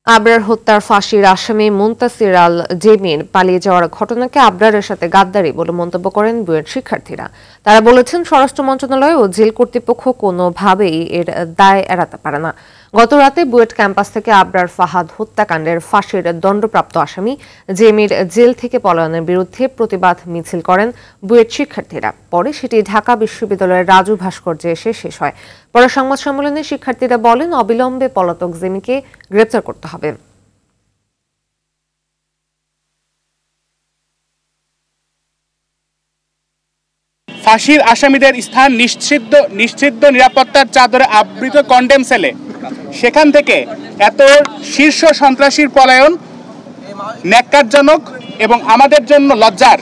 আবরার হত্যার ফাঁসির আসামি মুনতাসির আল জেমির পালিয়ে যাওয়ার ঘটনাকে আবরারের সাথে গাদ্দারি বলে মন্তব্য করেন বুয়েট শিক্ষার্থীরা। তারা বলেছেন, স্বরাষ্ট্র মন্ত্রণালয় ও জেল কর্তৃপক্ষ কোনোভাবেই এর দায় এড়াতে পারে না। গত রাতে বুয়েট ক্যাম্পাস থেকে আবরার ফাহাদ হত্যাকাণ্ডের ফাঁসির দণ্ডপ্রাপ্ত আসামি জেমির জেল থেকে পলায়নের বিরুদ্ধে প্রতিবাদ মিছিল করেন বুয়েট শিক্ষার্থীরা। পরে সেটি ঢাকা বিশ্ববিদ্যালয়ের রাজু ভাস্কর্যে এসে শেষ হয়। পরে সংবাদ সম্মেলনে শিক্ষার্থীরা বলেন, অবিলম্বে পলাতক জেমিকে গ্রেপ্তার করতে হবে। ফাঁসির আসামিদের স্থান নিশ্চিদ্র নিরাপত্তার চাদরে আবৃত কন্ডেম সেলে, সেখান থেকে এত শীর্ষ সন্ত্রাসীর পলায়ন ন্যাক্কারজনক এবং আমাদের জন্য লজ্জার।